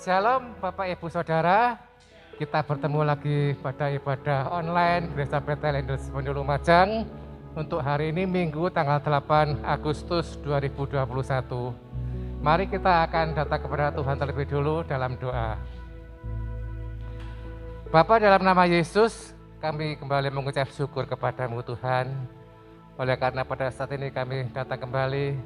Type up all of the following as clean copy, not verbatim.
Shalom Bapak Ibu Saudara, kita bertemu lagi pada ibadah online Gereja Bethel Indonesia Lumajang untuk hari ini Minggu tanggal 8 Agustus 2021. Mari kita akan datang kepada Tuhan terlebih dulu dalam doa. Bapa, dalam nama Yesus, kami kembali mengucap syukur kepadamu Tuhan. Oleh karena pada saat ini kami datang kembali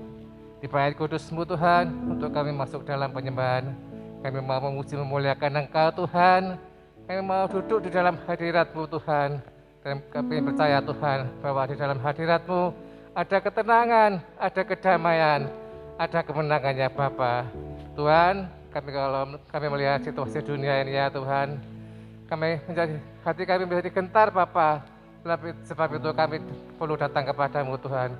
di bait kudus-Mu Tuhan, untuk kami masuk dalam penyembahan. Kami mau memuji memuliakan Engkau Tuhan. Kami mau duduk di dalam hadirat-Mu Tuhan. Dan kami percaya Tuhan bahwa di dalam hadirat-Mu ada ketenangan, ada kedamaian, ada kemenangan ya Bapa. Tuhan, kalau kami melihat situasi dunia ini ya Tuhan, hati kami menjadi gentar Bapa. Sebab itu kami perlu datang kepadamu Tuhan,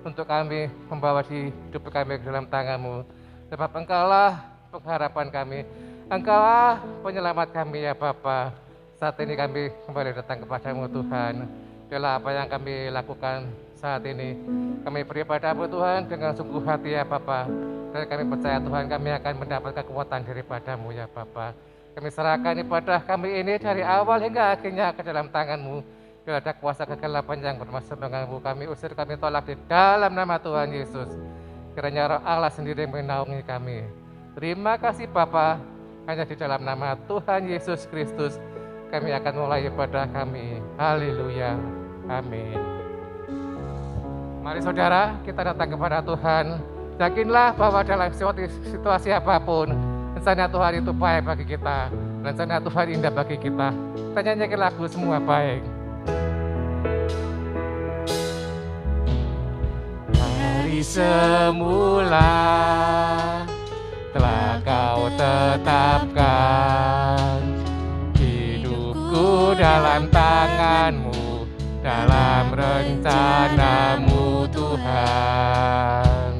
untuk kami membawa hidup kami ke dalam tangan-Mu. Sebab Engkaulah pengharapan kami, Engkaulah penyelamat kami ya Bapa. Saat ini kami kembali datang kepadamu Tuhan. Biarlah apa yang kami lakukan saat ini, kami beri padamu Tuhan dengan sungguh hati ya Bapa. Dan kami percaya Tuhan kami akan mendapat kekuatan daripadamu ya Bapa. Kami serahkan ibadah kami ini dari awal hingga akhirnya ke dalam tangan-Mu. Bila ada kuasa kegelapan yang bermaksud mengganggu kami, usir kami tolak di dalam nama Tuhan Yesus. Kiranya Roh Allah sendiri menaungi kami. Terima kasih Bapa, hanya di dalam nama Tuhan Yesus Kristus kami akan mulai ibadah kami. Haleluya, amin. Mari saudara, kita datang kepada Tuhan. Yakinlah bahwa dalam situasi apapun, rencana Tuhan itu baik bagi kita. Rencana Tuhan indah bagi kita. Kita nyanyikan lagu Semua Baik. Dari semula telah Kau tetapkan hidupku dalam tangan-Mu, dalam rencana-Mu Tuhan.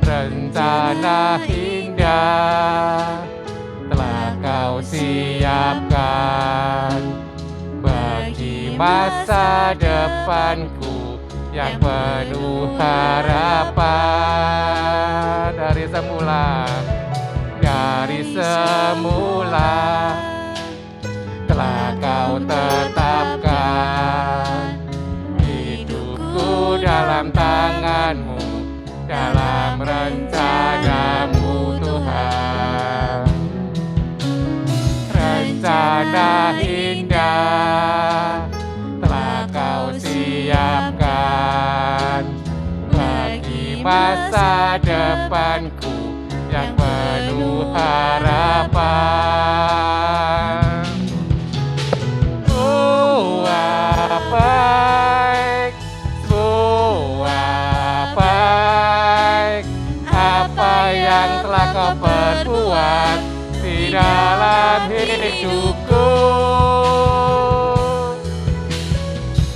Rencana indah telah Kau siapkan bagi masa depanku yang penuh harapan. Dari semula telah Kau tetapkan hidupku dalam tangan-Mu, dalam rencana-Mu Tuhan. Rencana indah telah Kau siapkan bagi masa depanku yang penuh harapan. Semua baik, semua baik, apa yang telah Kau perbuat di dalam hidupku.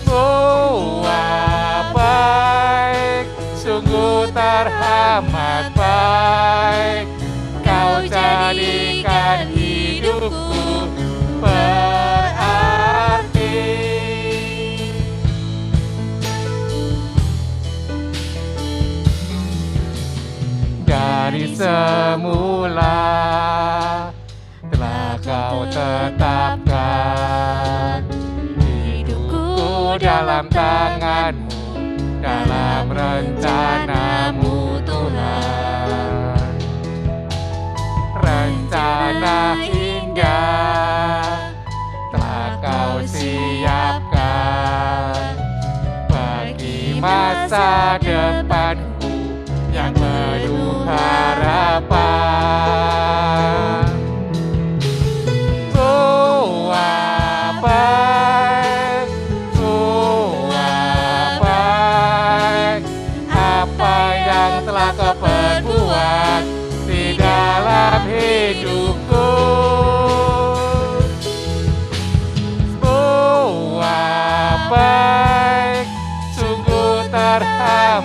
Semua baik, sungguh teramat baik, Kau jadikan hidupku berarti. Dari semula telah Kau tetapkan hidupku dalam tangan-Mu, dalam rencana-Mu Tuhan. Rencana indah telah Kau siapkan bagi masa depanku yang penuh harapan. Semua baik, semua baik, apa yang telah Kau perbuat di dalam hidupku. Semua baik, sungguh teramat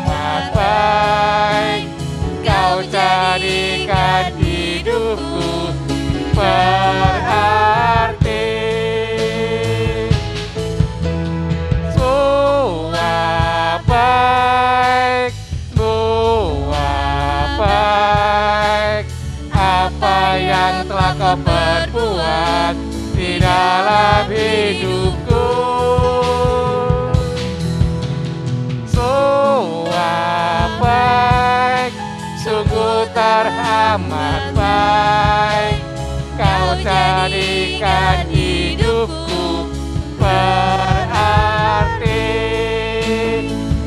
Tuhan di dalam hidupku. Baik, sungguh teramat baik, Kau jadikan hidupku berarti.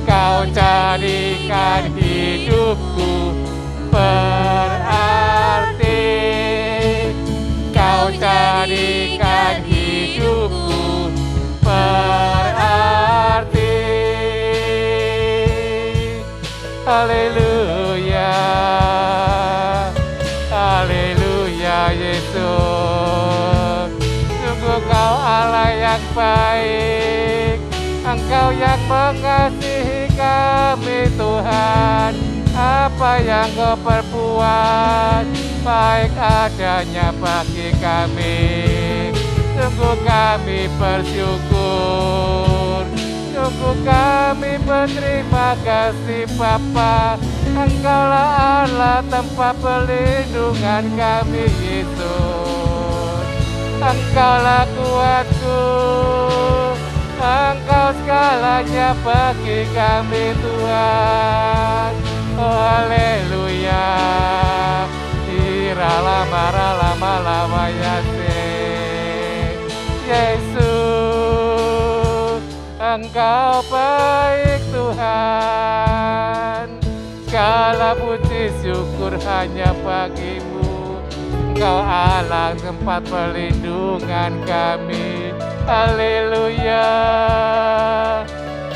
Kau jadikan hidupku berarti. Kau jadikan hidupku berarti. Haleluya, haleluya Yesus. Sungguh Kau Allah yang baik, Engkau yang mengasihi kami Tuhan. Apa yang Kau perbuat baik adanya bagi kami. Sungguh kami bersyukur, sungguh kami berterima kasih Bapa. Engkaulah Allah tempat perlindungan kami Yesus. Engkaulah kuatku, Engkau segalanya bagi kami Tuhan. Oh haleluya, iralama ralama lama Yesus, Engkau baik Tuhan. Segala puji syukur hanya bagi-Mu. Engkau Allah tempat perlindungan kami. Haleluya,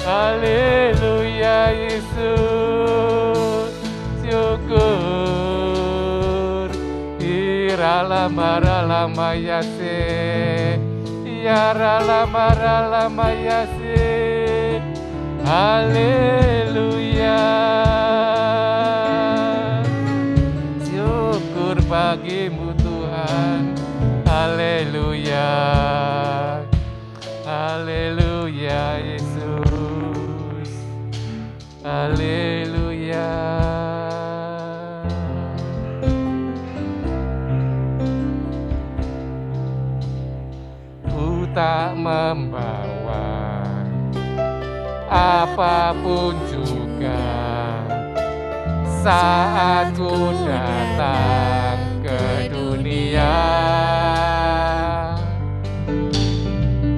haleluya Yesus. Syukur iralama ralama ya ralama yase. Haleluya, syukur bagi-Mu Tuhan. Haleluya, haleluya Yesus. Haleluya. Ku tak membawa apapun juga saat ku datang ke dunia.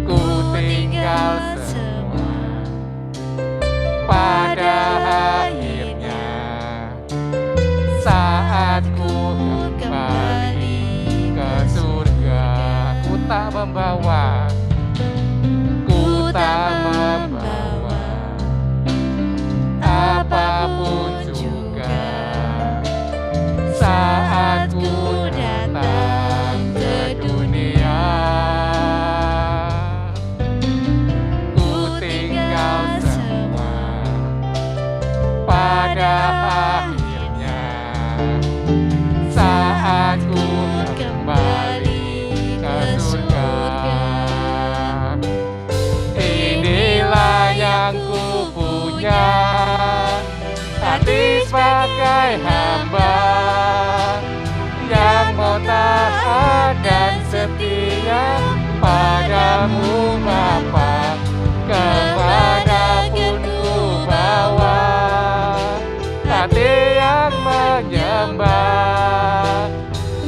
Ku tinggal semua pada akhirnya saat ku kembali ke surga. Ku tak membawa, ku tak membawa apapun juga saat ku datang ke dunia. Ku tinggal semua pada akhirnya saat ku kembali ke surga. Inilah yang ku punya, hati sebagai hamba yang mau taat dan setia padamu Bapa. Kemanapun ku bawa hati yang menyembah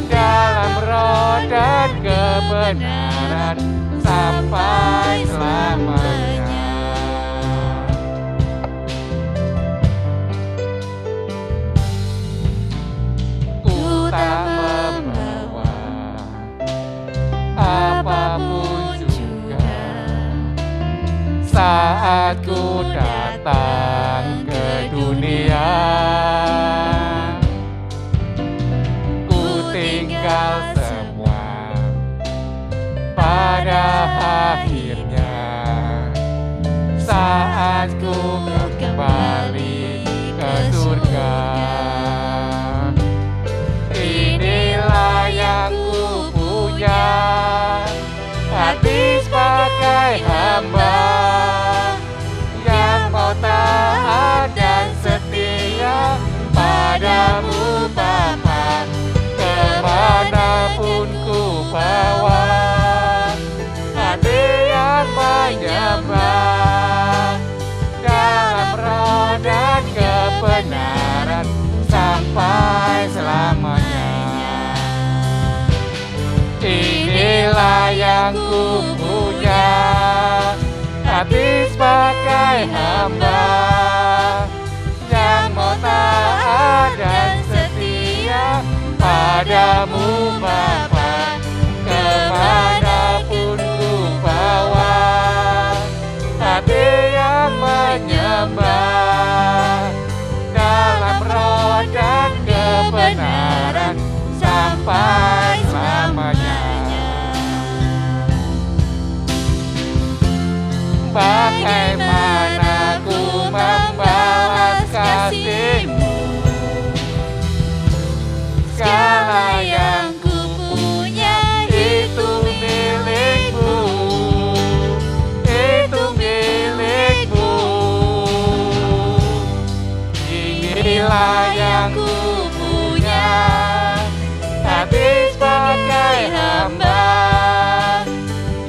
dalam roh dan kebenaran sampai selamanya. Ku tak membawa apapun juga saat ku datang ke dunia. Ku tinggal semua pada akhirnya saat ku kembali ke surga. Inilah yang ku punya, hati sebagai hamba yang mau taat dan setia padamu Bapa. Kemanapun ku bawa yang ku punya, hati sebagai hamba yang mau taat dan setia padamu Bapa, kemanapun ku bawa. Hati yang menyembah dalam roh dan kebenaran sampai selamanya. Bagaimana ku membalas kasih-Mu, segala yang ku punya itu milik-Mu, itu milik-Mu. Inilah yang ku punya, hati sebagai hamba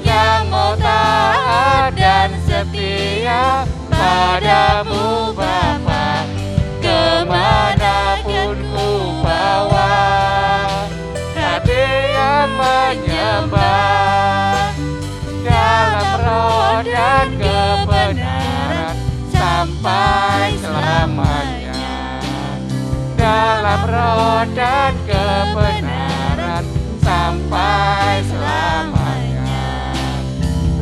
yang mau taat dan setia padamu Bapa, kemanapun ku bawa. Hati yang menyembah dalam roh dan kebenaran sampai selamanya. Dalam roh dan kebenaran sampai selamanya.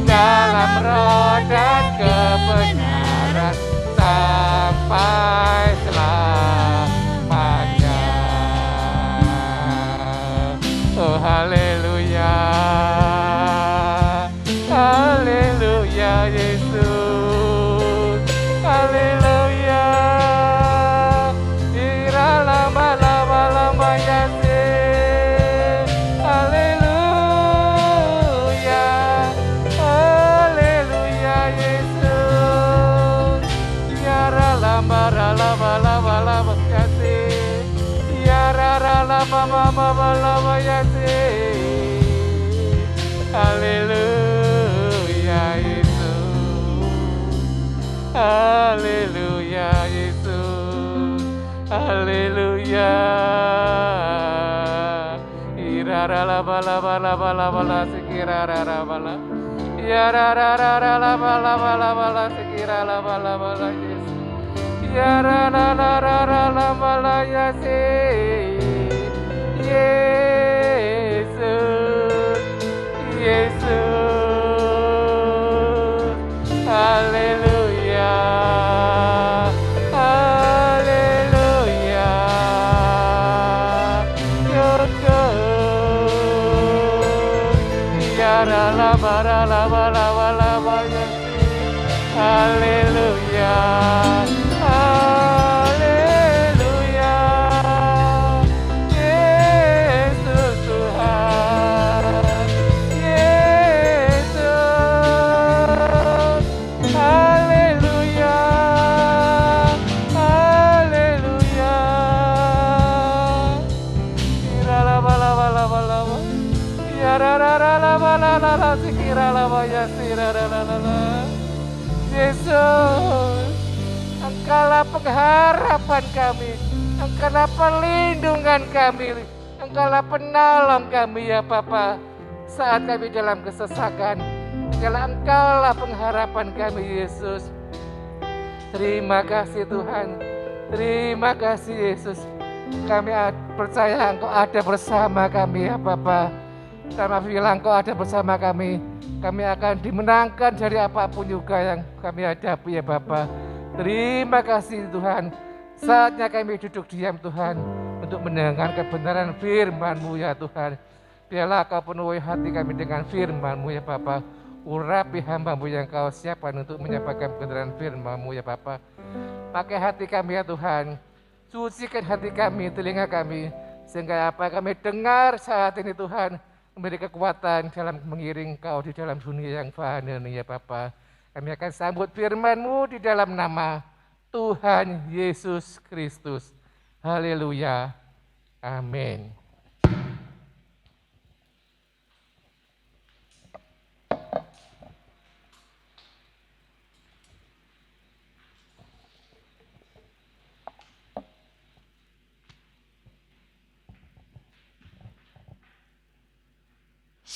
Dalam roh dan kebenaran sampai selamanya. Oh haleluya, haleluya Yesus, haleluya. Ira lama lama lama Yesus, haleluya, haleluya Yesus. Ya lama lama lama lama Yesus, ya lama lama lama Yesus, haleluya Yesus, haleluya Yesus, haleluya. Irara lama lama lama lama la sekira lama la, ya lama lama lama la sekira lama lama la Yesus, ya lama lama la Yesus, Yesus, Yesus, haleluya, haleluya, Yesus, ya lama lama lama lama Yesus, haleluya, haleluya, Yesus Tuhan, Yesus, haleluya, haleluya. Kira lama lama lama lama, ya lama lama lama sekira lama ya sira lama. Yesus, Engkaulah pengharapan kami, Engkaulah perlindungan kami, Engkaulah penolong kami ya Bapa. Saat kami dalam kesesakan, Engkaulah pengharapan kami Yesus. Terima kasih Tuhan, terima kasih Yesus. Kami percaya Engkau ada bersama kami ya Bapa. Karena bilang Engkau ada bersama kami akan dimenangkan dari apapun juga yang kami hadapi ya Bapa. Terima kasih Tuhan. Saatnya kami duduk diam Tuhan untuk mendengar kebenaran firman-Mu ya Tuhan. Biarlah Kau penuhi hati kami dengan firman-Mu ya Bapa. Urapi hamba-Mu yang Kau siapkan untuk menyampaikan kebenaran firman-Mu ya Bapa. Pakai hati kami ya Tuhan. Sucikan hati kami, telinga kami, sehingga apa kami dengar saat ini Tuhan memberi kekuatan dalam mengiring Kau di dalam dunia yang fana ini ya Bapa. Kami akan sambut firman-Mu di dalam nama Tuhan Yesus Kristus. Haleluya. Amin.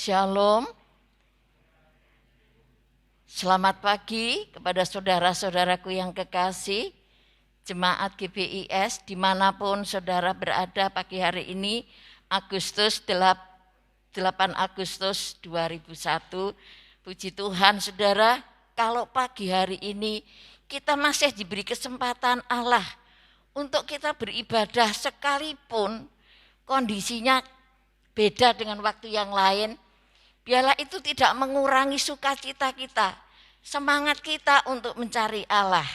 Shalom, Selamat pagi kepada saudara-saudaraku yang kekasih, Jemaat GBIS dimanapun saudara berada pagi hari ini, 8 Agustus 2001. Puji Tuhan saudara, kalau pagi hari ini kita masih diberi kesempatan Allah untuk kita beribadah sekalipun kondisinya beda dengan waktu yang lain, biarlah itu tidak mengurangi sukacita kita, semangat kita untuk mencari Allah.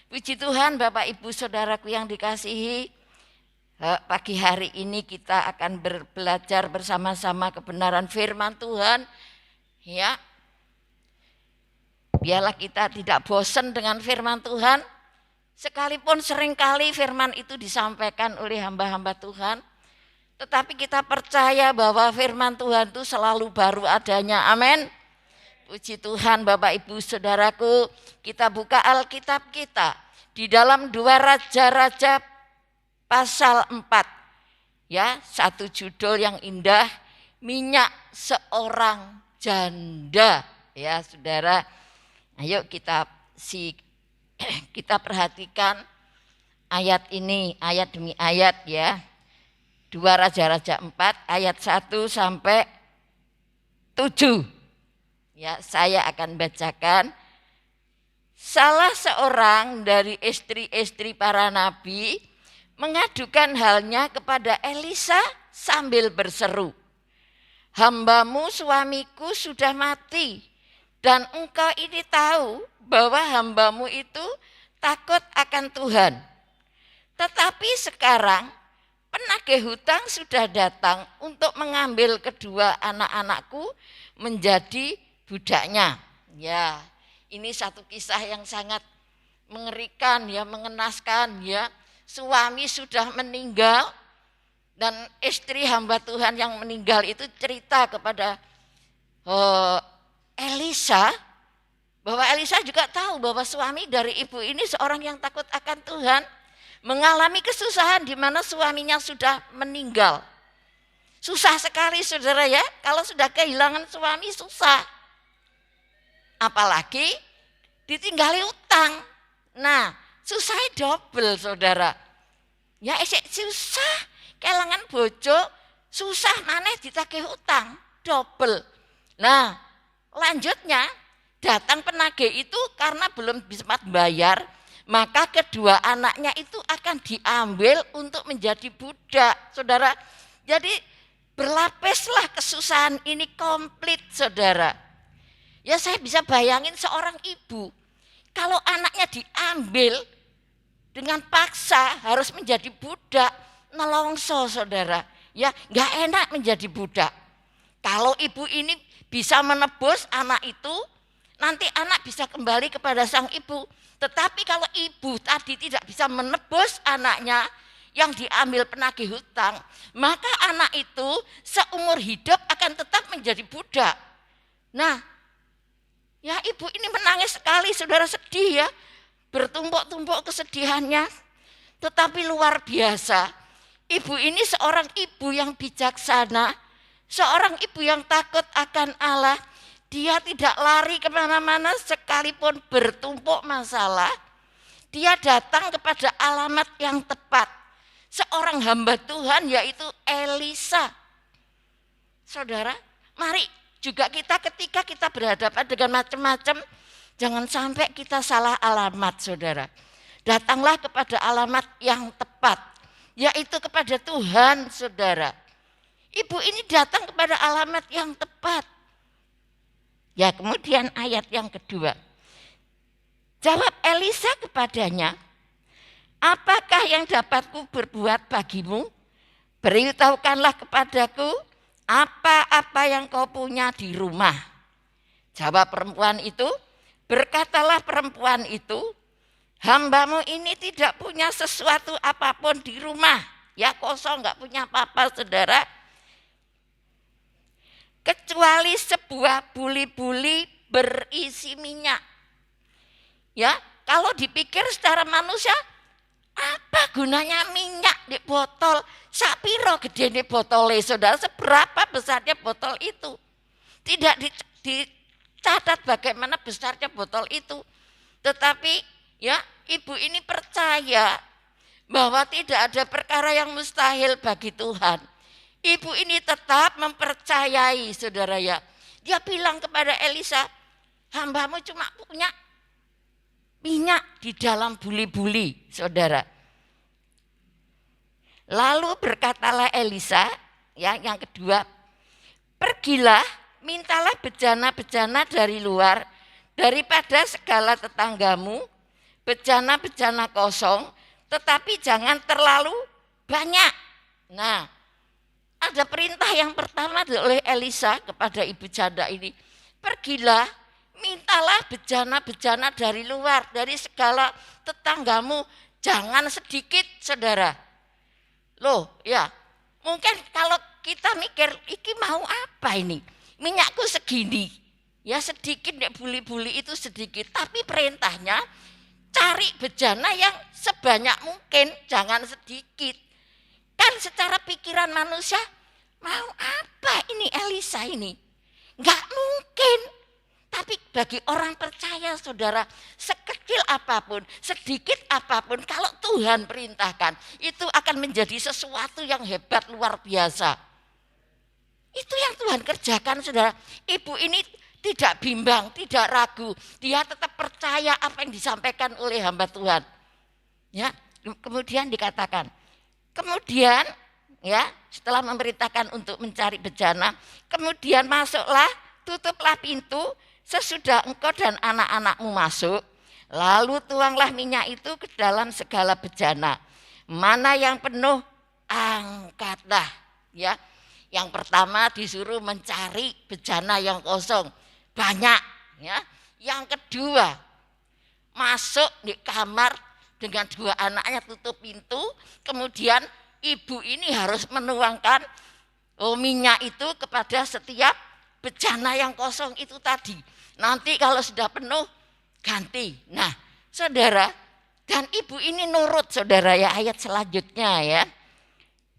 Puji Tuhan Bapak Ibu Saudaraku yang dikasihi, pagi hari ini kita akan belajar bersama-sama kebenaran firman Tuhan. Ya, biarlah kita tidak bosan dengan firman Tuhan, sekalipun seringkali firman itu disampaikan oleh hamba-hamba Tuhan. Tetapi kita percaya bahwa firman Tuhan itu selalu baru adanya. Amin. Puji Tuhan Bapak Ibu Saudaraku, kita buka Alkitab kita di dalam 2 Raja-Raja pasal 4. Ya, satu judul yang indah, minyak seorang janda. Ya, Saudara. Ayo kita perhatikan ayat ini, ayat demi ayat ya. 2 Raja-Raja 4 ayat 1 sampai 7. Ya, saya akan bacakan. Salah seorang dari istri-istri para nabi mengadukan halnya kepada Elisa sambil berseru, "Hambamu suamiku sudah mati, dan engkau ini tahu bahwa hambamu itu takut akan Tuhan. Tetapi sekarang penagih hutang sudah datang untuk mengambil kedua anak-anakku menjadi budaknya." Ya, ini satu kisah yang sangat mengerikan ya, mengenaskan ya. Suami sudah meninggal dan istri hamba Tuhan yang meninggal itu cerita kepada Elisa bahwa Elisa juga tahu bahwa suami dari ibu ini seorang yang takut akan Tuhan, mengalami kesusahan di mana suaminya sudah meninggal. Susah sekali saudara ya, kalau sudah kehilangan suami susah. Apalagi ditinggali utang. Nah, susahnya double saudara. Ya esek susah, kehilangan bojo, susah maneh ditagih utang, double. Nah, lanjutnya datang penagih itu karena belum bisa bayar, maka kedua anaknya itu akan diambil untuk menjadi budak, saudara. Jadi berlapislah kesusahan ini komplit, saudara. Ya saya bisa bayangin seorang ibu, kalau anaknya diambil dengan paksa harus menjadi budak, nelongso saudara. Ya nggak enak menjadi budak. Kalau ibu ini bisa menebus anak itu, nanti anak bisa kembali kepada sang ibu. Tetapi kalau ibu tadi tidak bisa menebus anaknya yang diambil penagih hutang, maka anak itu seumur hidup akan tetap menjadi budak. Nah, ya ibu ini menangis sekali, saudara, sedih ya, bertumpuk-tumpuk kesedihannya. Tetapi luar biasa, ibu ini seorang ibu yang bijaksana, seorang ibu yang takut akan Allah. Dia tidak lari kemana-mana sekalipun bertumpuk masalah. Dia datang kepada alamat yang tepat. Seorang hamba Tuhan yaitu Elisa. Saudara, mari juga kita ketika kita berhadapan dengan macam-macam, jangan sampai kita salah alamat saudara. Datanglah kepada alamat yang tepat, yaitu kepada Tuhan saudara. Ibu ini datang kepada alamat yang tepat. Ya, kemudian ayat yang kedua. Jawab Elisa kepadanya, "Apakah yang dapatku berbuat bagimu? Beritahukanlah kepadaku apa-apa yang kau punya di rumah." Jawab perempuan itu, "Berkatalah perempuan itu, hambamu ini tidak punya sesuatu apapun di rumah." Ya kosong, nggak punya apa-apa saudara. Kecuali sebuah buli-buli berisi minyak. Ya, kalau dipikir secara manusia, apa gunanya minyak di botol? Sapiro gede di botolnya saudara, seberapa besarnya botol itu? Tidak catat bagaimana besarnya botol itu. Tetapi ya, ibu ini percaya bahwa tidak ada perkara yang mustahil bagi Tuhan. Ibu ini tetap mempercayai, saudara ya. Dia bilang kepada Elisa, hambamu cuma punya minyak di dalam buli-buli, saudara. Lalu berkatalah Elisa, ya, yang kedua, pergilah, mintalah bejana-bejana dari luar, daripada segala tetanggamu, bejana-bejana kosong, tetapi jangan terlalu banyak. Nah, ada perintah yang pertama oleh Elisa kepada ibu janda ini. Pergilah, mintalah bejana-bejana dari luar, dari segala tetanggamu, jangan sedikit, saudara. Loh, ya, mungkin kalau kita mikir, iki mau apa ini? Minyakku segini, ya sedikit, ya buli-buli itu sedikit. Tapi perintahnya cari bejana yang sebanyak mungkin, jangan sedikit. Kan secara pikiran manusia, mau apa ini Elisa ini? Enggak mungkin. Tapi bagi orang percaya, saudara, sekecil apapun, sedikit apapun, kalau Tuhan perintahkan, itu akan menjadi sesuatu yang hebat, luar biasa. Itu yang Tuhan kerjakan, saudara. Ibu ini tidak bimbang, tidak ragu. Dia tetap percaya apa yang disampaikan oleh hamba Tuhan. Ya, kemudian dikatakan, kemudian ya, setelah memerintahkan untuk mencari bejana, kemudian masuklah, tutuplah pintu. Sesudah engkau dan anak-anakmu masuk, lalu tuanglah minyak itu ke dalam segala bejana. Mana yang penuh, angkatlah. Ya, yang pertama disuruh mencari bejana yang kosong, banyak. Ya, yang kedua masuk di kamar dengan dua anaknya, tutup pintu. Kemudian ibu ini harus menuangkan minyak itu kepada setiap bejana yang kosong itu tadi. Nanti kalau sudah penuh, ganti. Nah, saudara, dan ibu ini nurut, saudara ya, ayat selanjutnya ya.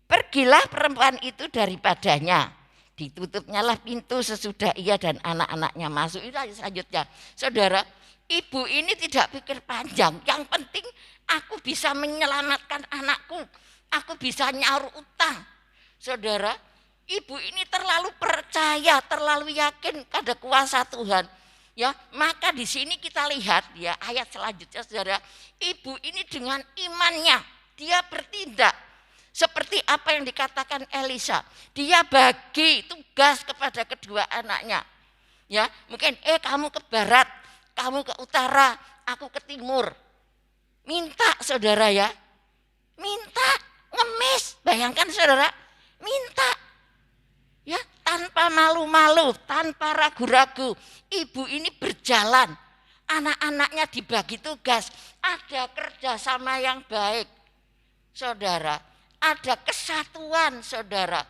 Pergilah perempuan itu daripadanya. Ditutupnyalah pintu sesudah ia dan anak-anaknya masuk. Itu ayat selanjutnya. Saudara, ibu ini tidak pikir panjang. Yang penting aku bisa menyelamatkan anakku. Aku bisa nyaur utang. Saudara, ibu ini terlalu percaya, terlalu yakin pada kuasa Tuhan. Ya, maka di sini kita lihat ya, ayat selanjutnya, saudara, ibu ini dengan imannya dia bertindak seperti apa yang dikatakan Elisa. Dia bagi tugas kepada kedua anaknya. Ya, mungkin kamu ke barat, kamu ke utara, aku ke timur. Minta, saudara ya. Minta, ngemis. Bayangkan, saudara, minta. Ya, tanpa malu-malu, tanpa ragu-ragu, ibu ini berjalan. Anak-anaknya dibagi tugas, ada kerjasama yang baik, saudara. Ada kesatuan, saudara.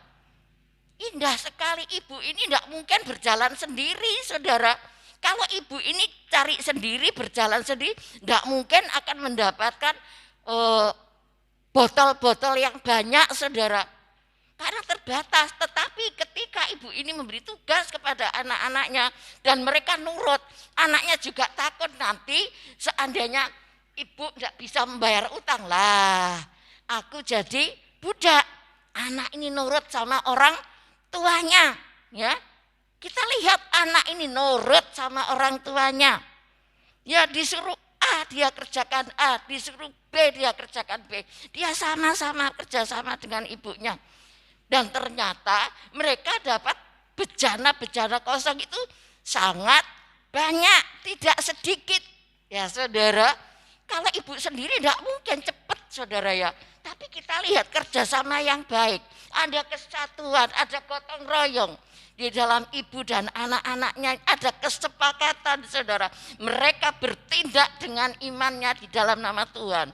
Indah sekali, ibu ini tidak mungkin berjalan sendiri, saudara. Kalau ibu ini cari sendiri, berjalan sendiri, tidak mungkin akan mendapatkan botol-botol yang banyak, saudara. Karena terbatas, tetapi ketika ibu ini memberi tugas kepada anak-anaknya dan mereka nurut, anaknya juga takut nanti seandainya ibu tidak bisa membayar utang, lah aku jadi budak. Anak ini nurut sama orang tuanya, ya. Kita lihat anak ini nurut sama orang tuanya. Ya, disuruh A dia kerjakan A, disuruh B dia kerjakan B. Dia sama-sama kerjasama dengan ibunya. Dan ternyata mereka dapat bejana-bejana kosong itu sangat banyak, tidak sedikit. Ya, saudara, kalau ibu sendiri tidak mungkin cepat, saudara ya. Tapi kita lihat kerjasama yang baik. Ada kesatuan, ada gotong royong. Di dalam ibu dan anak-anaknya ada kesepakatan, saudara. Mereka bertindak dengan imannya di dalam nama Tuhan.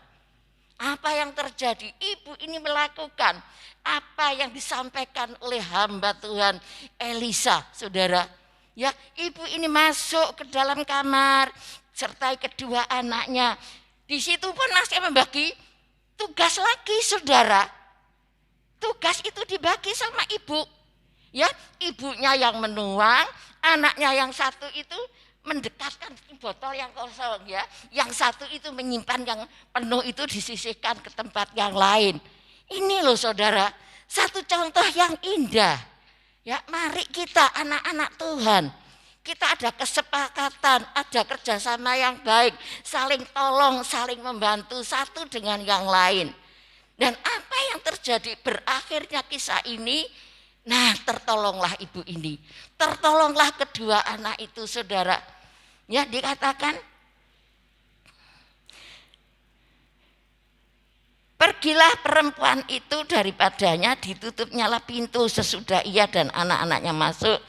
Apa yang terjadi? Ibu ini melakukan apa yang disampaikan oleh hamba Tuhan Elisa, saudara. Ya, ibu ini masuk ke dalam kamar sertai kedua anaknya. Di situ pun masih membagi tugas lagi, saudara. Tugas itu dibagi sama ibu. Ya, ibunya yang menuang, Anaknya yang satu itu mendekatkan botol yang kosong ya. Yang satu itu menyimpan yang penuh itu disisihkan ke tempat yang lain. Ini loh saudara, satu contoh yang indah. Ya, mari kita anak-anak Tuhan, kita ada kesepakatan, ada kerjasama yang baik, saling tolong, saling membantu satu dengan yang lain. Dan apa yang terjadi berakhirnya kisah ini? Nah, tertolonglah ibu ini, tertolonglah kedua anak itu saudara. Ya, dikatakan pergilah perempuan itu daripadanya, ditutupnyalah pintu sesudah ia dan anak-anaknya masuk.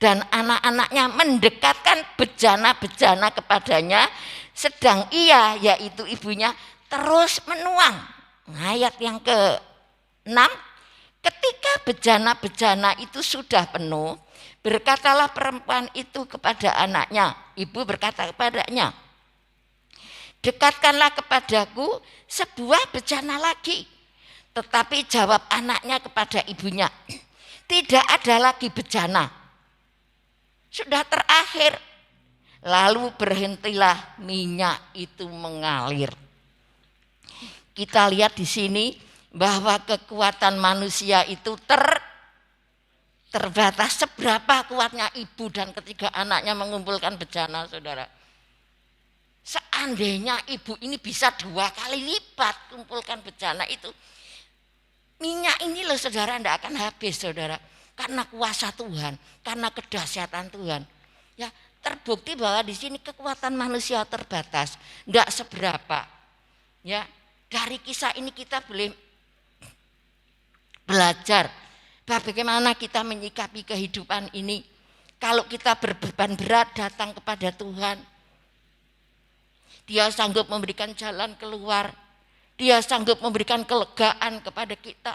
Dan anak-anaknya mendekatkan bejana-bejana kepadanya, sedang ia, yaitu ibunya, terus menuang. Ayat yang ke-6, ketika bejana-bejana itu sudah penuh, berkatalah perempuan itu kepada anaknya. Ibu berkata kepadanya, dekatkanlah kepadaku sebuah bejana lagi. Tetapi jawab anaknya kepada ibunya, tidak ada lagi bejana. Sudah terakhir. Lalu berhentilah minyak itu mengalir. Kita lihat di sini bahwa kekuatan manusia itu terbatas. Seberapa kuatnya ibu dan ketiga anaknya mengumpulkan bejana, saudara. Seandainya ibu ini bisa 2 kali lipat kumpulkan bejana itu, minyak ini loh saudara tidak akan habis saudara. Karena kuasa Tuhan, karena kedahsyatan Tuhan. Ya, terbukti bahwa di sini kekuatan manusia terbatas, tidak seberapa. Ya, dari kisah ini kita boleh belajar bagaimana kita menyikapi kehidupan ini. Kalau kita berbeban berat datang kepada Tuhan, Dia sanggup memberikan jalan keluar. Dia sanggup memberikan kelegaan kepada kita.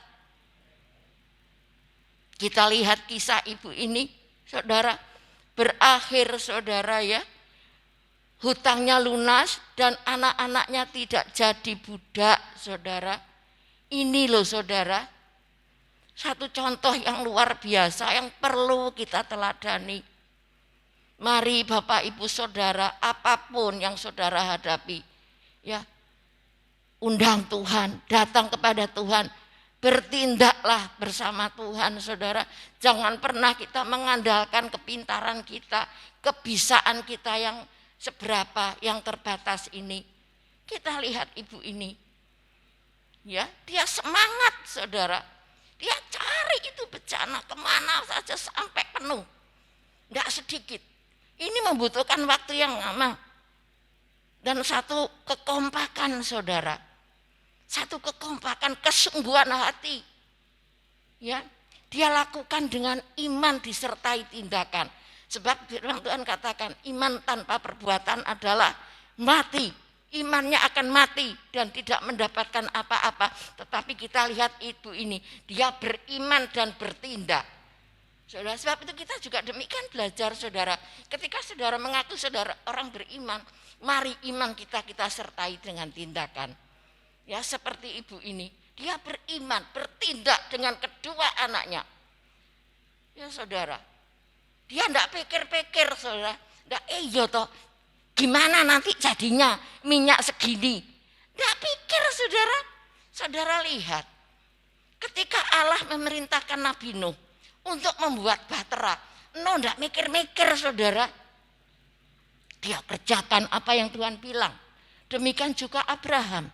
Kita lihat kisah ibu ini, saudara, berakhir saudara ya, hutangnya lunas dan anak-anaknya tidak jadi budak, saudara. Ini loh saudara, satu contoh yang luar biasa yang perlu kita teladani. Mari Bapak Ibu Saudara, apapun yang saudara hadapi, ya, undang Tuhan, datang kepada Tuhan, bertindaklah bersama Tuhan saudara. Jangan pernah kita mengandalkan kepintaran kita, kebisaan kita yang seberapa, yang terbatas ini. Kita lihat ibu ini, ya, dia semangat saudara. Dia cari itu bejana kemana saja sampai penuh, tidak sedikit. Ini membutuhkan waktu yang lama dan satu kekompakan saudara, satu kekompakan, kesungguhan hati. Ya, dia lakukan dengan iman disertai tindakan. Sebab firman Tuhan katakan iman tanpa perbuatan adalah mati. Imannya akan mati dan tidak mendapatkan apa-apa. Tetapi kita lihat ibu ini, dia beriman dan bertindak. Saudara, sebab itu kita juga demikian belajar saudara. Ketika saudara mengaku saudara orang beriman, mari iman kita sertai dengan tindakan. Ya, seperti ibu ini, dia beriman, bertindak dengan kedua anaknya. Ya saudara, dia tidak pikir-pikir saudara, tidak iya toh, gimana nanti jadinya minyak segini. Tidak pikir saudara. Saudara lihat, ketika Allah memerintahkan Nabi Nuh untuk membuat bahtera, Nuh tidak mikir-mikir saudara. Dia kerjakan apa yang Tuhan bilang. Demikian juga Abraham.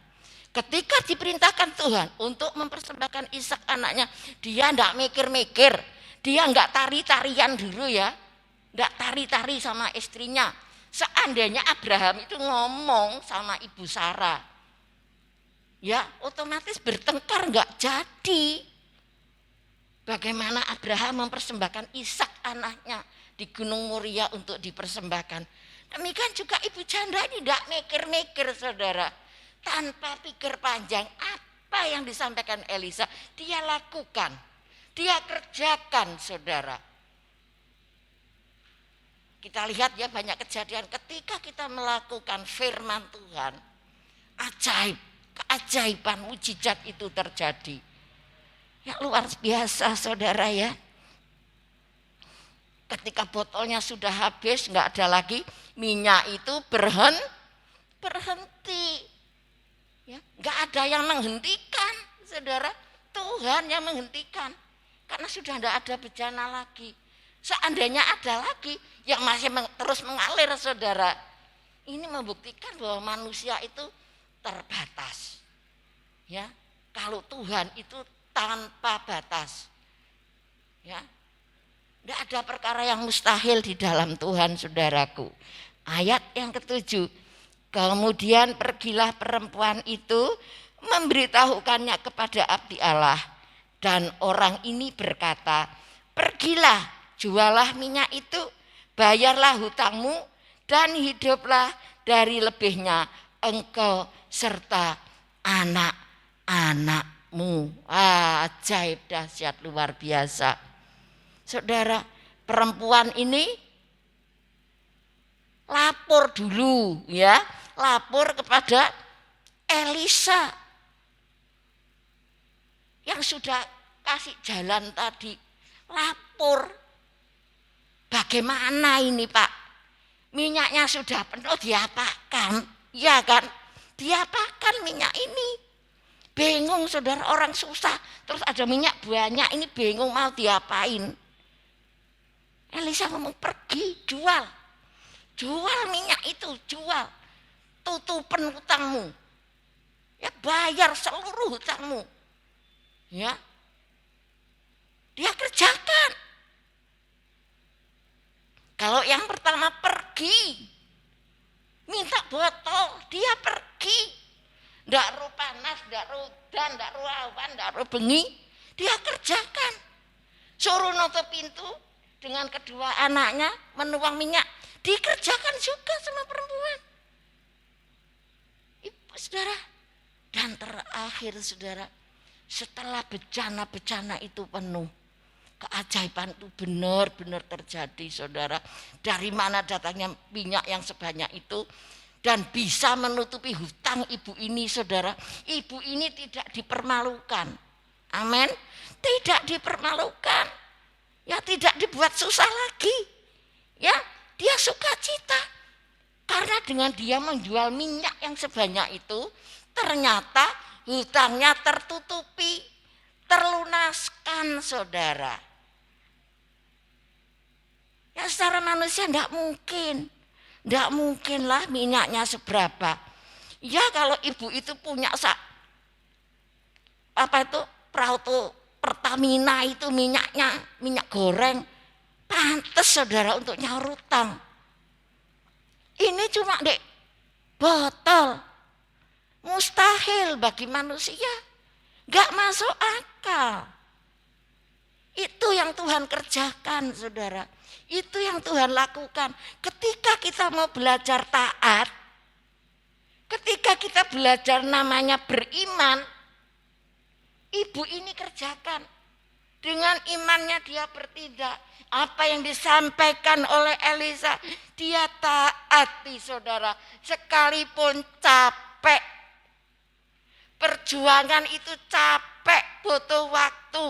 Ketika diperintahkan Tuhan untuk mempersembahkan Ishak anaknya, dia tidak mikir-mikir. Dia enggak tari-tarian dulu ya. Enggak tari-tari sama istrinya. Seandainya Abraham itu ngomong sama Ibu Sarah, ya otomatis bertengkar enggak jadi. Bagaimana Abraham mempersembahkan Ishak anaknya di Gunung Moria untuk dipersembahkan. Demikian juga ibu janda ini tidak mikir-mikir saudara. Tanpa pikir panjang apa yang disampaikan Elisa, dia lakukan, dia kerjakan saudara. Kita lihat ya banyak kejadian ketika kita melakukan firman Tuhan, ajaib, keajaiban, mujizat itu terjadi. Ya luar biasa saudara ya. Ketika botolnya sudah habis, nggak ada lagi, minyak itu berhenti. Ya, nggak ada yang menghentikan, saudara. Tuhan yang menghentikan. Karena sudah tidak ada bejana lagi. Seandainya ada lagi yang masih terus mengalir, saudara. Ini membuktikan bahwa manusia itu terbatas. Ya, kalau Tuhan itu tanpa batas. Ya, tidak ada perkara yang mustahil di dalam Tuhan, saudaraku. Ayat yang ke-7. Kemudian pergilah perempuan itu memberitahukannya kepada abdi Allah. Dan orang ini berkata, pergilah, jualah minyak itu, bayarlah hutangmu, dan hiduplah dari lebihnya engkau serta anak-anakmu. Ajaib, dahsyat, luar biasa. Saudara, perempuan ini lapor dulu, ya, lapor kepada Elisa yang sudah kasih jalan tadi. Lapor, bagaimana ini Pak? Minyaknya sudah penuh, diapakan? Ya kan? Diapakan minyak ini? Bingung, saudara, orang susah. Terus ada minyak banyak, ini bingung mau diapain. Elisa ngomong, pergi, jual. Jual minyak itu, jual. Tutupan hutangmu. Ya, bayar seluruh hutangmu. Ya, dia kerjakan. Kalau yang pertama pergi, minta botol, dia pergi. Ndak ru panas, ndak ru udan, ndak ru awan, ndak ru bengi, dia kerjakan. Suruh nutup pintu dengan kedua anaknya menuang minyak, dikerjakan juga sama perempuan. Ibu, saudara, dan terakhir, saudara, setelah bejana-bejana itu penuh, keajaiban itu benar-benar terjadi, saudara. Dari mana datangnya minyak yang sebanyak itu dan bisa menutupi hutang ibu ini, saudara. Ibu ini tidak dipermalukan. Amin. Tidak dipermalukan. Ya, tidak dibuat susah lagi. Ya, dia sukacita. Karena dengan dia menjual minyak yang sebanyak itu, ternyata hutangnya tertutupi, terlunaskan, saudara. Ya, secara manusia tidak mungkin. Tidak mungkinlah minyaknya seberapa. Ya, kalau ibu itu punya perahu Pertamina itu minyaknya, minyak goreng, pantas, saudara, untuk nyaur hutang. Ini cuma dek botol. Mustahil bagi manusia, gak masuk akal. Itu yang Tuhan kerjakan, saudara. Itu yang Tuhan lakukan. Ketika kita mau belajar taat, ketika kita belajar namanya beriman, ibu ini kerjakan. Dengan imannya dia bertindak. Apa yang disampaikan oleh Elisa, dia taati, saudara. Sekalipun capek. Perjuangan itu capek, butuh waktu.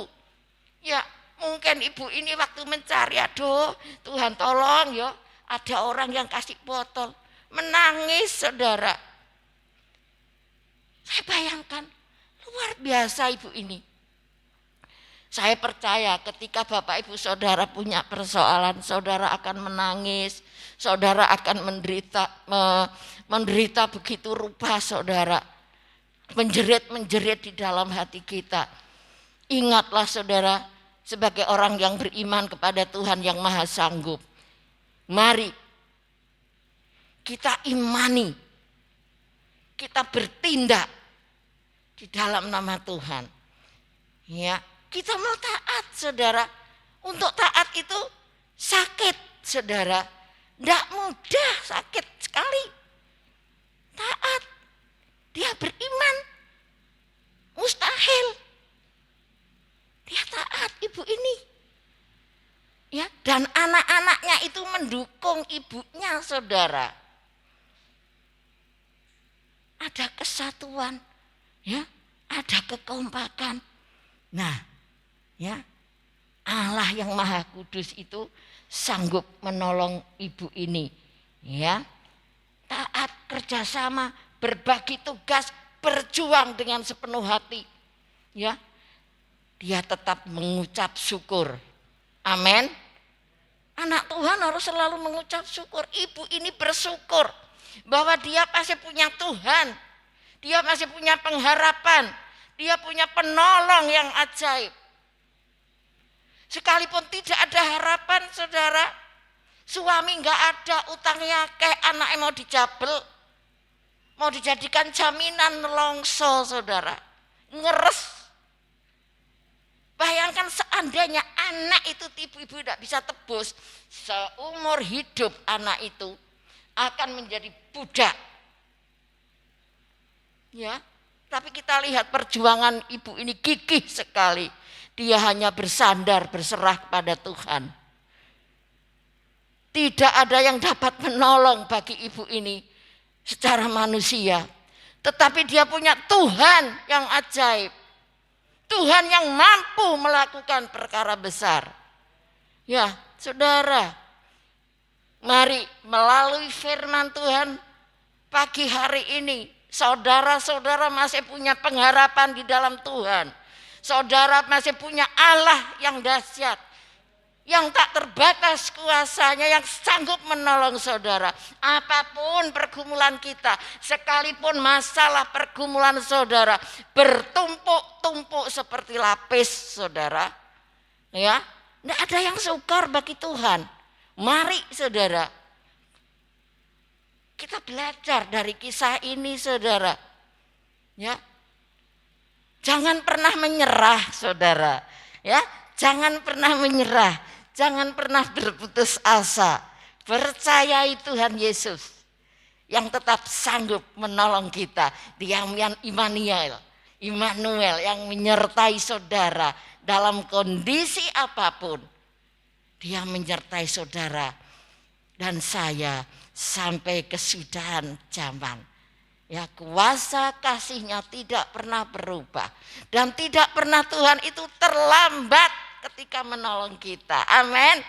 Ya, mungkin ibu ini waktu mencari, aduh Tuhan tolong ya, ada orang yang kasih botol. Menangis, saudara. Saya bayangkan, luar biasa ibu ini. Saya percaya ketika Bapak Ibu Saudara punya persoalan, saudara akan menangis, saudara akan menderita begitu rupa, saudara. Menjerit-menjerit di dalam hati kita. Ingatlah, saudara, sebagai orang yang beriman kepada Tuhan yang Maha Sanggup. Mari kita imani, kita bertindak di dalam nama Tuhan. Ya, kita mau taat, saudara. Untuk taat itu sakit, saudara. Tidak mudah, sakit sekali. Taat, dia beriman, mustahil. Dia taat, ibu ini. Ya, dan anak-anaknya itu mendukung ibunya, saudara. Ada kesatuan, ya, ada kekompakan. Nah, ya, Allah yang Maha Kudus itu sanggup menolong ibu ini. Ya, taat, kerjasama, berbagi tugas, berjuang dengan sepenuh hati. Ya, dia tetap mengucap syukur. Amin. Anak Tuhan harus selalu mengucap syukur. Ibu ini bersyukur bahwa dia masih punya Tuhan. Dia masih punya pengharapan. Dia punya penolong yang ajaib. Sekalipun tidak ada harapan, saudara. Suami nggak ada, utangnya kayak anak yang mau dijabel. Mau dijadikan jaminan longso, saudara. Ngeres. Bayangkan seandainya anak itu ibu-ibu tidak bisa tebus, seumur hidup anak itu akan menjadi budak. Ya, tapi kita lihat perjuangan ibu ini gigih sekali. Dia hanya bersandar, berserah kepada Tuhan. Tidak ada yang dapat menolong bagi ibu ini secara manusia. Tetapi dia punya Tuhan yang ajaib. Tuhan yang mampu melakukan perkara besar. Ya, saudara, mari melalui firman Tuhan pagi hari ini, saudara-saudara masih punya pengharapan di dalam Tuhan. Saudara masih punya Allah yang dahsyat, yang tak terbatas kuasanya, yang sanggup menolong saudara. Apapun pergumulan kita, sekalipun masalah pergumulan saudara bertumpuk-tumpuk seperti lapis, saudara. Ya, tidak ada yang sukar bagi Tuhan. Mari saudara, kita belajar dari kisah ini, saudara. Ya, jangan pernah menyerah, saudara. Ya, jangan pernah menyerah. Jangan pernah berputus asa. Percayai Tuhan Yesus yang tetap sanggup menolong kita. Dia Immanuel yang menyertai saudara dalam kondisi apapun. Dia menyertai saudara dan saya sampai kesudahan zaman. Ya, kuasa kasih-Nya tidak pernah berubah dan tidak pernah Tuhan itu terlambat ketika menolong kita. Amin.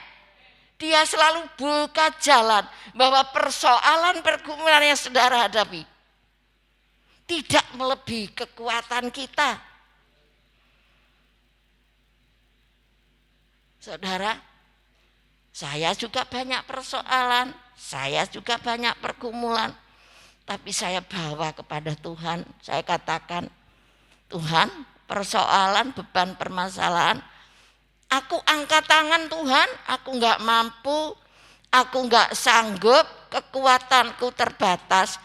Dia selalu buka jalan bahwa persoalan pergumulan yang saudara hadapi tidak melebihi kekuatan kita. Saudara, saya juga banyak persoalan, saya juga banyak pergumulan. Tapi saya bawa kepada Tuhan, saya katakan, Tuhan, persoalan, beban, permasalahan, aku angkat tangan Tuhan, aku enggak mampu, aku enggak sanggup, kekuatanku terbatas,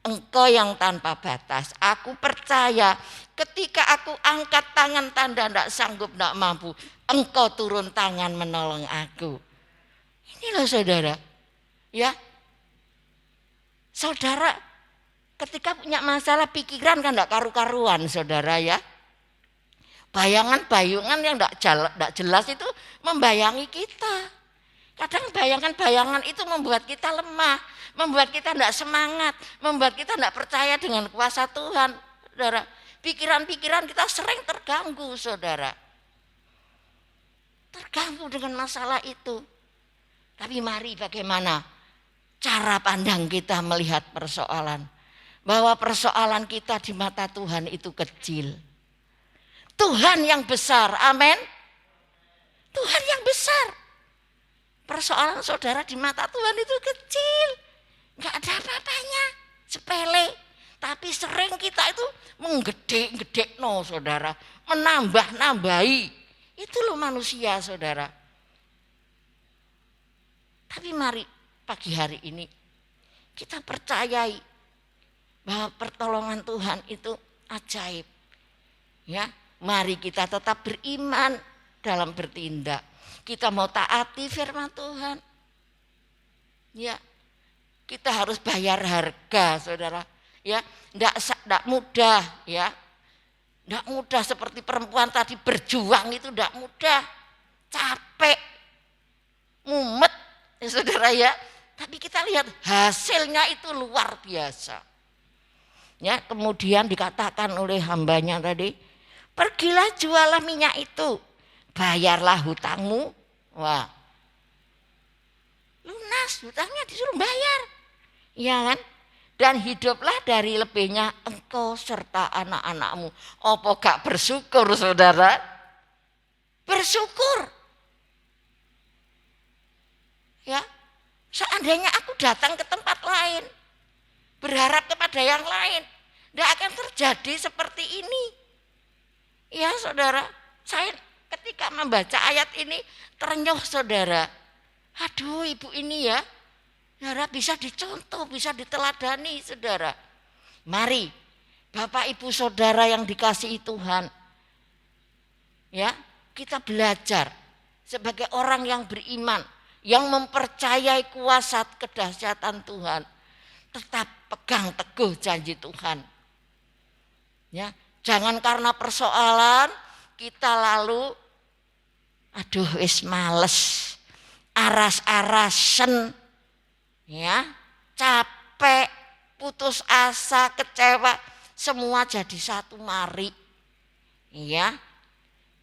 Engkau yang tanpa batas. Aku percaya ketika aku angkat tangan tanda enggak sanggup, enggak mampu, Engkau turun tangan menolong aku. Inilah saudara, ya. Saudara, ketika punya masalah pikiran kan enggak karu-karuan, saudara ya. Bayangan-bayangan yang enggak jelas itu membayangi kita. Kadang bayangan-bayangan itu membuat kita lemah, membuat kita enggak semangat, membuat kita enggak percaya dengan kuasa Tuhan, saudara. Pikiran-pikiran kita sering terganggu, saudara. Terganggu dengan masalah itu. Tapi mari bagaimana cara pandang kita melihat persoalan. Bahwa persoalan kita di mata Tuhan itu kecil. Tuhan yang besar, amin. Tuhan yang besar. Persoalan saudara di mata Tuhan itu kecil. Enggak ada apa-apanya, sepele. Tapi sering kita itu menggede-gede saudara. Menambah-nambahi. Itu loh manusia, saudara. Tapi mari pagi hari ini kita percayai bahwa pertolongan Tuhan itu ajaib. Ya, mari kita tetap beriman dalam bertindak. Kita mau taati firman Tuhan. Ya, kita harus bayar harga, saudara. Ya, enggak mudah, ya. Enggak mudah seperti perempuan tadi berjuang itu enggak mudah. Capek, mumet, ya, saudara ya. Tapi kita lihat hasilnya itu luar biasa. Ya, kemudian dikatakan oleh hambanya tadi, pergilah jualah minyak itu, bayarlah hutangmu. Wah, lunas, hutangnya disuruh bayar. Iya kan? Dan hiduplah dari lebihnya engkau serta anak-anakmu. Apa gak bersyukur, saudara? Bersyukur. Ya, seandainya aku datang ke tempat lain, berharap kepada yang lain, tidak akan terjadi seperti ini. Ya saudara, saya ketika membaca ayat ini terenyuh saudara. Aduh ibu ini ya, saudara bisa dicontoh, bisa diteladani saudara. Mari Bapak Ibu Saudara yang dikasihi Tuhan, ya kita belajar sebagai orang yang beriman, yang mempercayai kuasa kedahsyatan Tuhan, tetap pegang teguh janji Tuhan. Ya, jangan karena persoalan kita lalu aduh wis males, aras-arasen, ya, capek, putus asa, kecewa, semua jadi satu mari. Ya,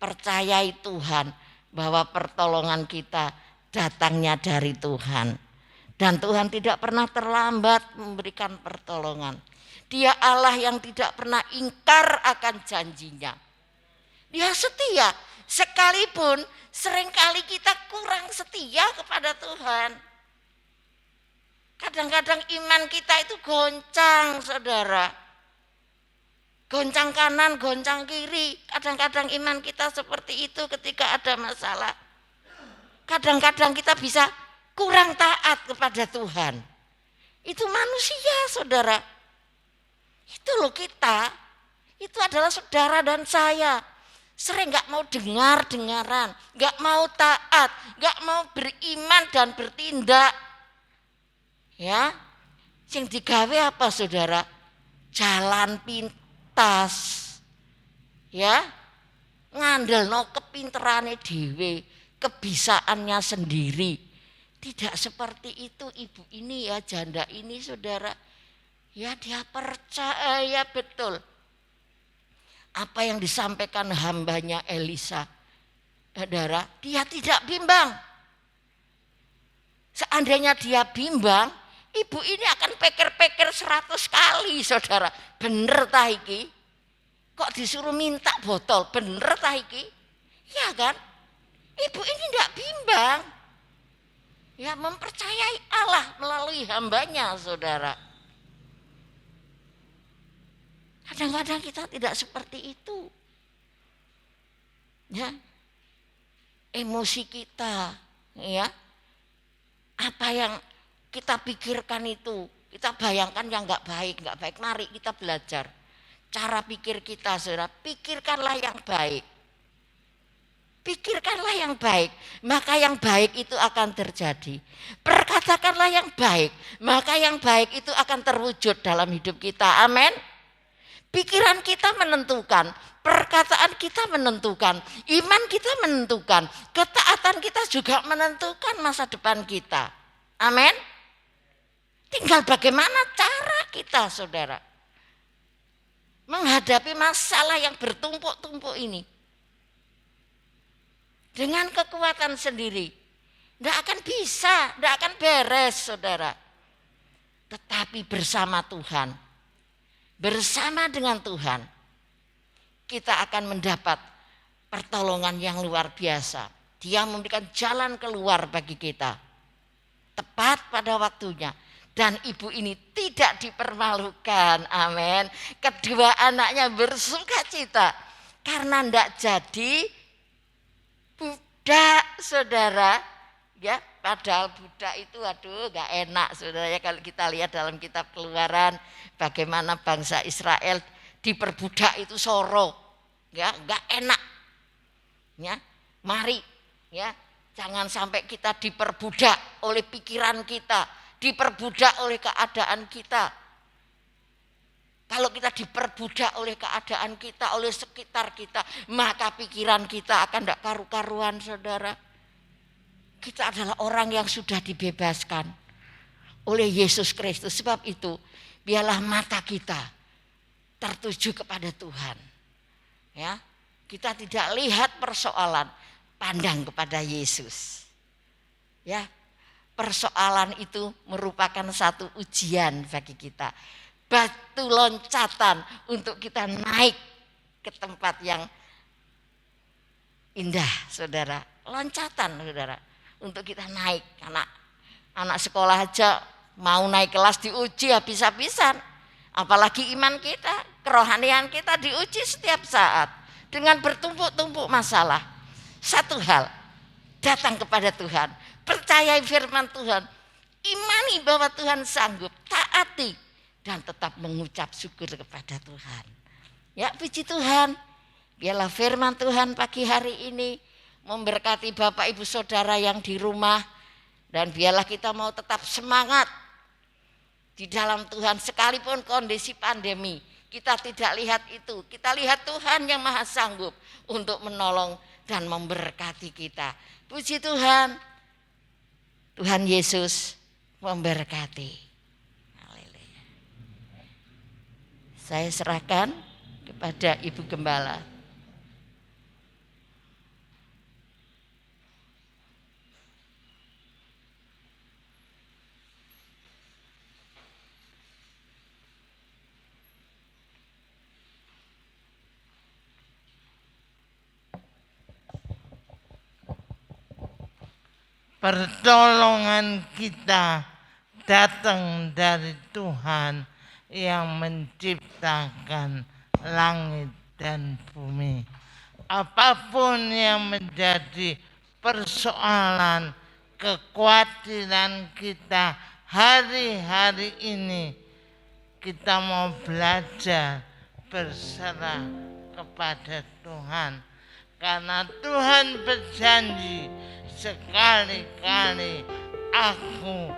percayai Tuhan bahwa pertolongan kita datangnya dari Tuhan. Dan Tuhan tidak pernah terlambat memberikan pertolongan. Dia Allah yang tidak pernah ingkar akan janjinya. Dia setia, sekalipun seringkali kita kurang setia kepada Tuhan. Kadang-kadang iman kita itu goncang, saudara. Goncang kanan, goncang kiri. Kadang-kadang iman kita seperti itu ketika ada masalah. Kadang-kadang kita bisa kurang taat kepada Tuhan. Itu manusia, saudara. Itu loh kita. Itu adalah saudara dan saya. Sering gak mau dengar-dengaran, gak mau taat, gak mau beriman dan bertindak. Ya, yang digawe apa saudara? Jalan pintas. Ya, ngandelno kepinterane dhewe, kebisaannya sendiri. Tidak seperti itu ibu ini ya, janda ini saudara. Ya dia percaya betul apa yang disampaikan hambanya Elisa. Saudara, dia tidak bimbang. Seandainya dia bimbang, ibu ini akan pikir-pikir 100 kali saudara. Bener tah iki? Kok disuruh minta botol, bener tah iki? Ya kan? Ibu ini tidak bimbang. Ya mempercayai Allah melalui hambanya saudara. Kadang-kadang kita tidak seperti itu. Ya. Emosi kita, ya. Apa yang kita pikirkan itu, kita bayangkan yang enggak baik. Mari kita belajar. Cara pikir kita, saudara, pikirkanlah yang baik. Pikirkanlah yang baik, maka yang baik itu akan terjadi. Perkatakanlah yang baik, maka yang baik itu akan terwujud dalam hidup kita. Amin. Pikiran kita menentukan, perkataan kita menentukan, iman kita menentukan, ketaatan kita juga menentukan masa depan kita. Amin. Tinggal bagaimana cara kita, saudara, menghadapi masalah yang bertumpuk-tumpuk ini. Dengan kekuatan sendiri, tidak akan bisa, tidak akan beres, saudara. Tetapi bersama Tuhan, bersama dengan Tuhan, kita akan mendapat pertolongan yang luar biasa. Dia memberikan jalan keluar bagi kita, tepat pada waktunya. Dan ibu ini tidak dipermalukan, amin. Kedua anaknya bersuka cita karena tidak jadi budak, saudara. Ya, padahal budak itu aduh gak enak, saudara ya, kalau kita lihat dalam kitab Keluaran bagaimana bangsa Israel diperbudak itu soro. Ya, gak enak. Ya, mari ya, jangan sampai kita diperbudak oleh pikiran kita, diperbudak oleh keadaan kita. Kalau kita diperbudak oleh keadaan kita, oleh sekitar kita, maka pikiran kita akan tidak karu-karuan, saudara. Kita adalah orang yang sudah dibebaskan oleh Yesus Kristus. Sebab itu, biarlah mata kita tertuju kepada Tuhan. Ya, kita tidak lihat persoalan, pandang kepada Yesus. Ya, persoalan itu merupakan satu ujian bagi kita. Batu loncatan untuk kita naik ke tempat yang indah, saudara. Loncatan, saudara, untuk kita naik. Anak sekolah aja mau naik kelas diuji habis-habisan. Apalagi iman kita, kerohanian kita diuji setiap saat dengan bertumpuk-tumpuk masalah. Satu hal, datang kepada Tuhan, percayai firman Tuhan, imani bahwa Tuhan sanggup, taati dan tetap mengucap syukur kepada Tuhan. Ya, puji Tuhan. Biarlah firman Tuhan pagi hari ini memberkati Bapak Ibu Saudara yang di rumah, dan biarlah kita mau tetap semangat di dalam Tuhan sekalipun kondisi pandemi. Kita tidak lihat itu, kita lihat Tuhan yang maha sanggup untuk menolong dan memberkati kita. Puji Tuhan. Tuhan Yesus memberkati. Haleluya. Saya serahkan kepada Ibu Gembala. Pertolongan kita datang dari Tuhan yang menciptakan langit dan bumi. Apapun yang menjadi persoalan kekhawatiran kita hari-hari ini, kita mau belajar berserah kepada Tuhan. Karena Tuhan berjanji, sekali-kali aku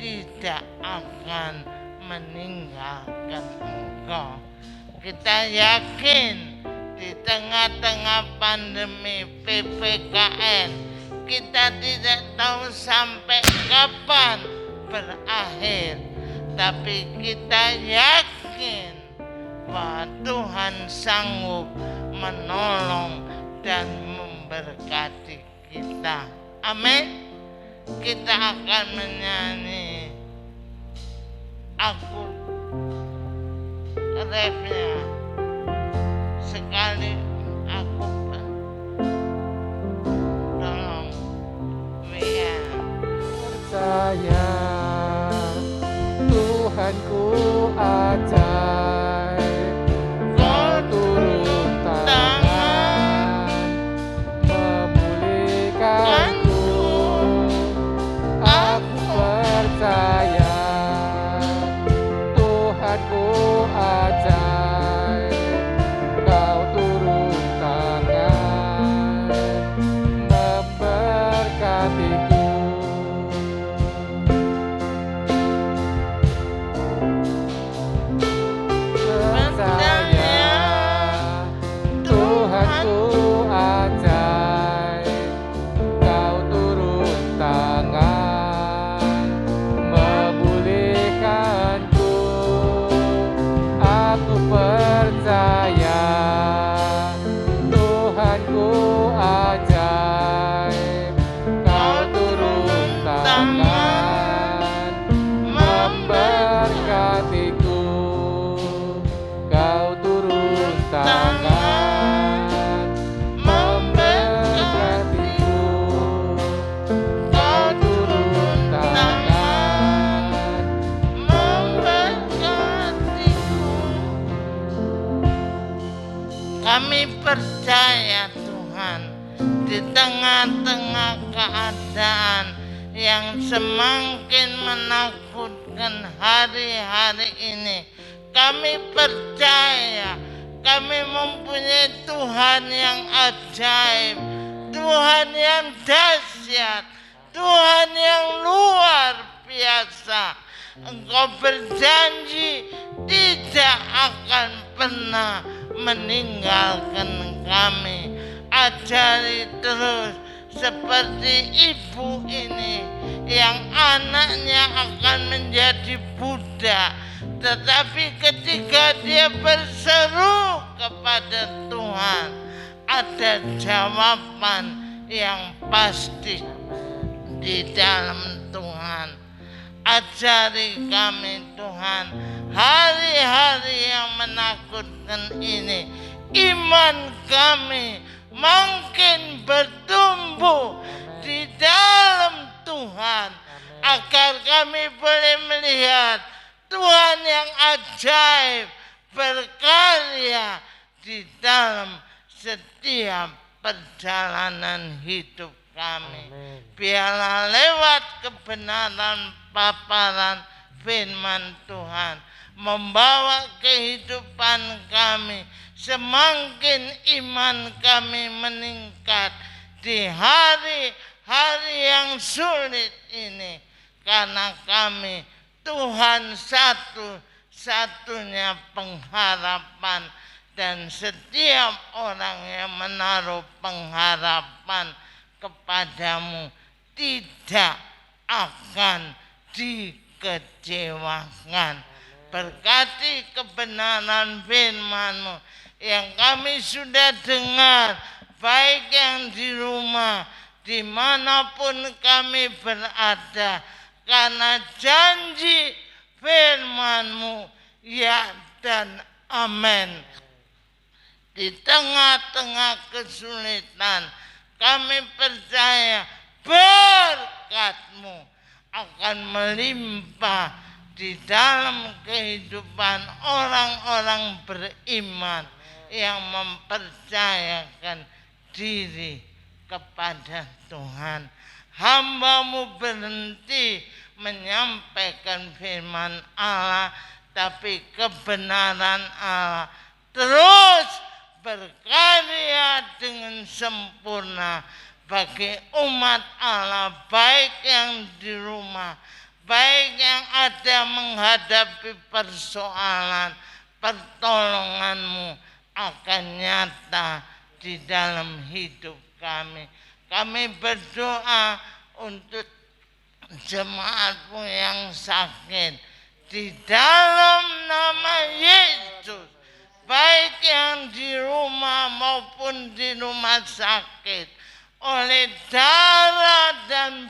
tidak akan meninggalkan engkau. Kita yakin di tengah-tengah pandemi PPKN, kita tidak tahu sampai kapan berakhir. Tapi kita yakin bahwa Tuhan sanggup menolong dan memberkati kita. Amin. Kita akan menyanyi aku refnya sekali aku tolong biar Percaya Tuhanku ajaib, Kau turun tangan memulihkanku. Aku percaya Tuhanku ajaib, Kau turun tangan memberkatiku. Percaya Tuhanku ajaib, Kau turun tangan memulihkanku. Aku percaya Tuhanku ajaib, Kau turun tangan memberkatiku. Kau turun tangan memberkatiku. Kau turun tangan memberkatiku. Kami percaya Tuhan, di tengah-tengah keadaan yang semakin menakutkan hari-hari ini, kami percaya kami mempunyai Tuhan yang ajaib, Tuhan yang dahsyat, Tuhan yang luar biasa. Engkau berjanji tidak akan pernah meninggalkan kami. Ajari terus seperti ibu ini yang anaknya akan menjadi budak, tetapi ketika dia berseru kepada Tuhan, ada jawaban yang pasti di dalam Tuhan. Ajari kami Tuhan, hari-hari yang menakutkan ini, iman kami makin bertumbuh di dalam Tuhan, agar kami boleh melihat Tuhan yang ajaib berkarya di dalam setiap perjalanan hidup kami. Biarlah lewat kebenaran paparan firman Tuhan membawa kehidupan kami, semakin iman kami meningkat di hari-hari yang sulit ini, karena kami Tuhan satu-satunya pengharapan, dan setiap orang yang menaruh pengharapan kepadamu tidak akan dikecewakan. Berkati kebenaran firman-Mu yang kami sudah dengar, baik yang di rumah, dimanapun kami berada, karena janji firman-Mu ya dan amin. Di tengah-tengah kesulitan, kami percaya berkat-Mu akan melimpah di dalam kehidupan orang-orang beriman yang mempercayakan diri kepada Tuhan. Hamba-Mu berhenti menyampaikan firman Allah, tapi kebenaran Allah terus berkarya dengan sempurna bagi umat Allah, baik yang di rumah, baik yang ada menghadapi persoalan. Pertolongan-Mu akan nyata di dalam hidup kami. Kami berdoa untuk jemaat-Mu yang sakit di dalam nama Yesus, baik yang di rumah maupun di rumah sakit, oleh darah dan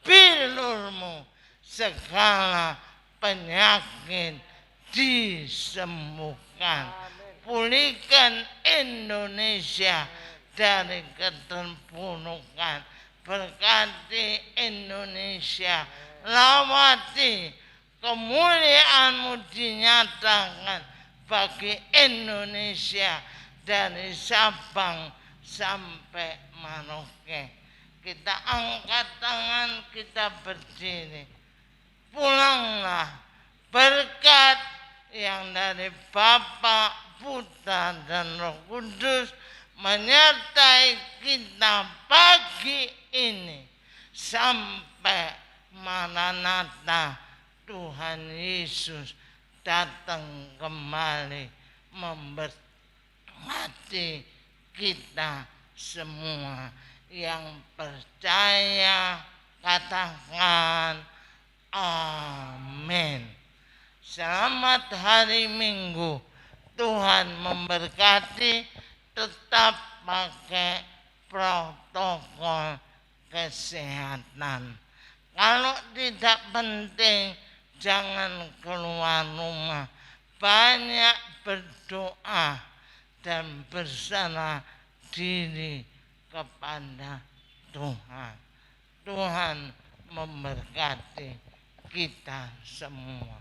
bilur-Mu segala penyakit disembuhkan. Pulihkan Indonesia dari keterpurukan. Berkati Indonesia, lawati kemuliaan-Mu dinyatakan bagi Indonesia dari Sabang sampai Merauke. Kita angkat tangan, kita berdiri. Pulanglah berkat yang dari Bapa, Putra, dan Roh Kudus menyertai kita pagi ini sampai Maranatha Tuhan Yesus datang kembali memberkati kita semua. Yang percaya katakan amin. Selamat hari Minggu. Tuhan memberkati. Tetap pakai protokol kesehatan. Kalau tidak penting, jangan keluar rumah. Banyak berdoa dan berserah diri kepada Tuhan. Tuhan memberkati kita semua.